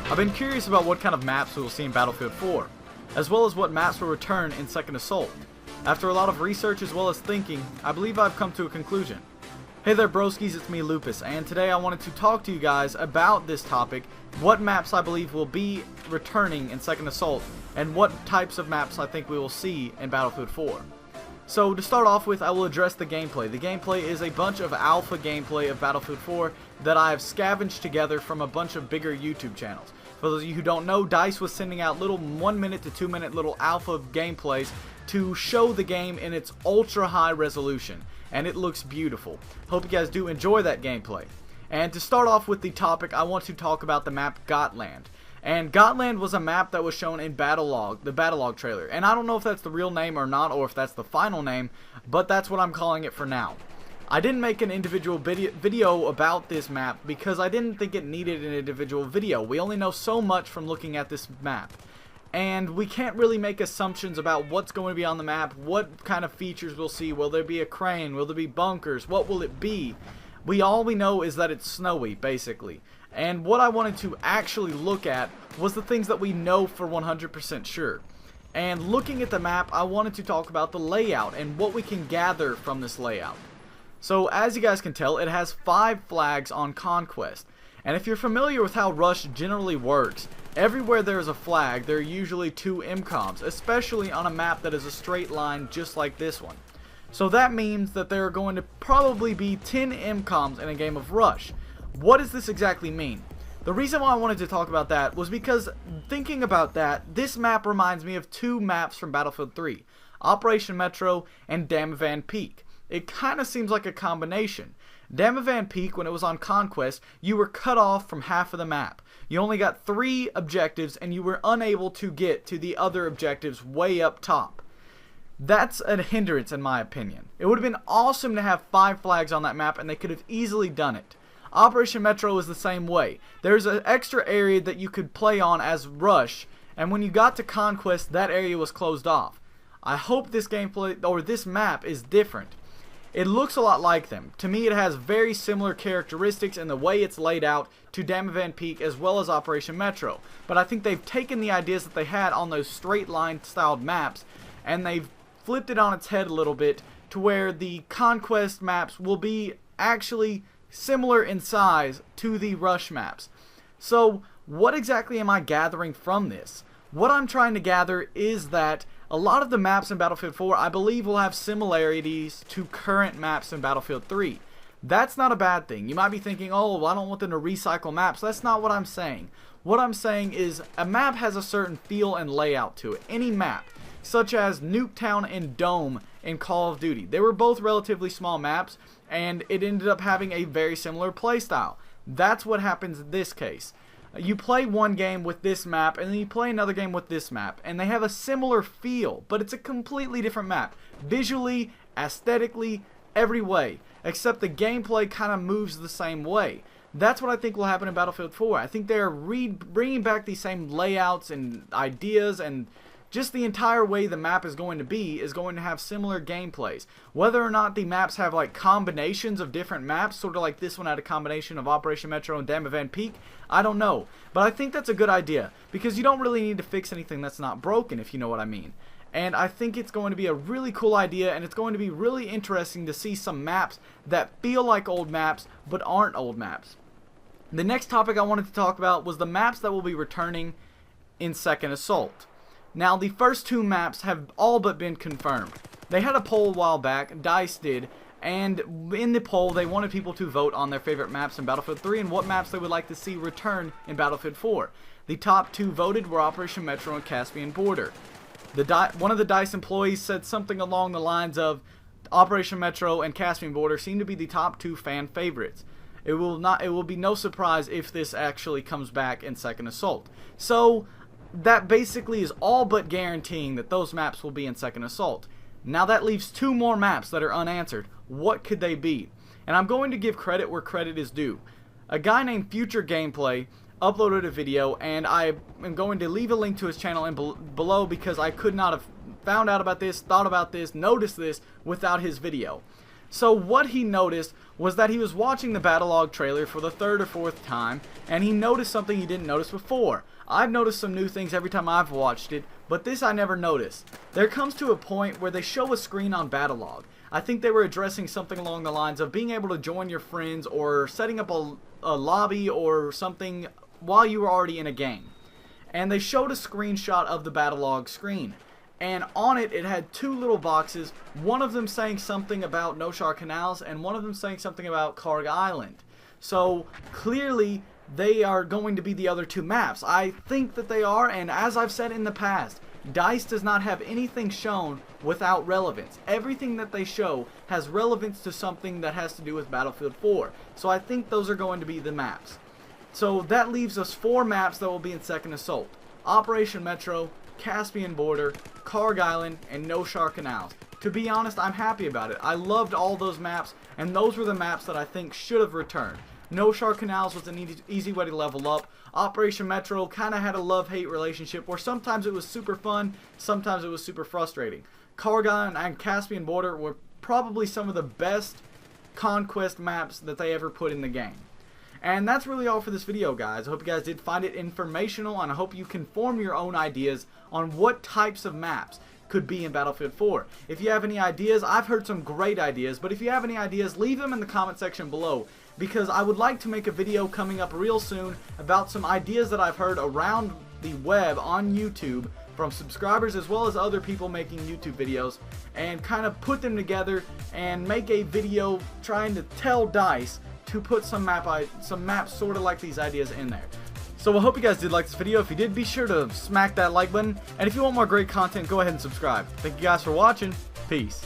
I've been curious about what kind of maps we will see in Battlefield 4, as well as what maps will return in Second Assault. After a lot of research as well as thinking, I believe I've come to a conclusion. Hey there broskies, it's me Lupus, and today I wanted to talk to you guys about this topic, what maps I believe will be returning in Second Assault, and what types of maps I think we will see in Battlefield 4. So to start off with, I will address the gameplay. The gameplay is a bunch of alpha gameplay of Battlefield 4 that I have scavenged together from a bunch of bigger YouTube channels. For those of you who don't know, DICE was sending out little 1 minute to 2 minute little alpha gameplays to show the game in its ultra high resolution, and it looks beautiful. Hope you guys do enjoy that gameplay. And to start off with the topic, I want to talk about the map Gotland. And Gotland was a map that was shown in the Battlelog trailer. And I don't know if that's the real name or not, or if that's the final name, but that's what I'm calling it for now. I didn't make an individual video about this map because I didn't think it needed an individual video. We only know so much from looking at this map. And we can't really make assumptions about what's going to be on the map, what kind of features we'll see. Will there be a crane? Will there be bunkers? What will it be? All we know is that it's snowy, basically. And what I wanted to actually look at was the things that we know for 100% sure. And looking at the map, I wanted to talk about the layout and what we can gather from this layout. So as you guys can tell, it has 5 flags on Conquest. And if you're familiar with how Rush generally works, everywhere there's a flag, there are usually 2 MCOMs, especially on a map that is a straight line just like this one. So that means that there are going to probably be 10 MCOMs in a game of Rush. What does this exactly mean? The reason why I wanted to talk about that was because thinking about that, this map reminds me of 2 maps from Battlefield 3, Operation Metro and Damavand Peak. It kind of seems like a combination. Damavand Peak, when it was on Conquest, you were cut off from half of the map. You only got 3 objectives and you were unable to get to the other objectives way up top. That's a hindrance in my opinion. It would have been awesome to have 5 flags on that map and they could have easily done it. Operation Metro is the same way. There's an extra area that you could play on as Rush, and when you got to Conquest, that area was closed off. I hope this gameplay, or this map, is different. It looks a lot like them. To me, it has very similar characteristics in the way it's laid out to Damavand Peak as well as Operation Metro. But I think they've taken the ideas that they had on those straight line styled maps and they've flipped it on its head a little bit to where the Conquest maps will be actually similar in size to the Rush maps. So what exactly am I gathering from this? What I'm trying to gather is that a lot of the maps in Battlefield 4 I believe will have similarities to current maps in Battlefield 3. That's not a bad thing. You might be thinking, oh, well, I don't want them to recycle maps. That's not what I'm saying. What I'm saying is a map has a certain feel and layout to it. Any map, such as Nuketown and Dome in Call of Duty. They were both relatively small maps and it ended up having a very similar playstyle. That's what happens in this case. You play one game with this map and then you play another game with this map and they have a similar feel, but it's a completely different map. Visually, aesthetically, every way, except the gameplay kind of moves the same way. That's what I think will happen in Battlefield 4. I think they're bringing back these same layouts and ideas, and just the entire way the map is going to have similar gameplays. Whether or not the maps have like combinations of different maps, sort of like this one had a combination of Operation Metro and Damavand Peak, I don't know. But I think that's a good idea, because you don't really need to fix anything that's not broken, if you know what I mean. And I think it's going to be a really cool idea, and it's going to be really interesting to see some maps that feel like old maps, but aren't old maps. The next topic I wanted to talk about was the maps that will be returning in Second Assault. Now, the first 2 maps have all but been confirmed. They had a poll a while back, DICE did, and in the poll they wanted people to vote on their favorite maps in Battlefield 3 and what maps they would like to see return in Battlefield 4. The top 2 voted were Operation Metro and Caspian Border. One of the DICE employees said something along the lines of Operation Metro and Caspian Border seem to be the top 2 fan favorites. it will be no surprise if this actually comes back in Second Assault. So that basically is all but guaranteeing that those maps will be in Second Assault. Now that leaves 2 more maps that are unanswered. What could they be? And I'm going to give credit where credit is due. A guy named Future Gameplay uploaded a video, and I am going to leave a link to his channel below because I could not have found out about this, thought about this, noticed this without his video. So what he noticed was that he was watching the Battlelog trailer for the 3rd or 4th time, and he noticed something he didn't notice before. I've noticed some new things every time I've watched it, but this I never noticed. There comes to a point where they show a screen on Battlelog. I think they were addressing something along the lines of being able to join your friends or setting up a lobby or something while you were already in a game. And they showed a screenshot of the Battlelog screen. And on it, it had 2 little boxes, one of them saying something about No Shar Canals, and one of them saying something about Karg Island. So, clearly, they are going to be the other 2 maps. I think that they are, and as I've said in the past, DICE does not have anything shown without relevance. Everything that they show has relevance to something that has to do with Battlefield 4. So I think those are going to be the maps. So that leaves us 4 maps that will be in Second Assault. Operation Metro, Caspian Border, Karg Island, and No Shar Canals. To be honest, I'm happy about it. I loved all those maps, and those were the maps that I think should have returned. No Shar Canals was an easy way to level up. Operation Metro kind of had a love-hate relationship where sometimes it was super fun, sometimes it was super frustrating. Karg Island and Caspian Border were probably some of the best conquest maps that they ever put in the game. And that's really all for this video, guys. I hope you guys did find it informational, and I hope you can form your own ideas on what types of maps could be in Battlefield 4. If you have any ideas, I've heard some great ideas, but if you have any ideas, leave them in the comment section below, because I would like to make a video coming up real soon about some ideas that I've heard around the web on YouTube from subscribers as well as other people making YouTube videos, and kind of put them together and make a video trying to tell DICE to put some maps sort of like these ideas in there. So I hope you guys did like this video. If you did, be sure to smack that like button, and if you want more great content, go ahead and subscribe. Thank you guys for watching. Peace.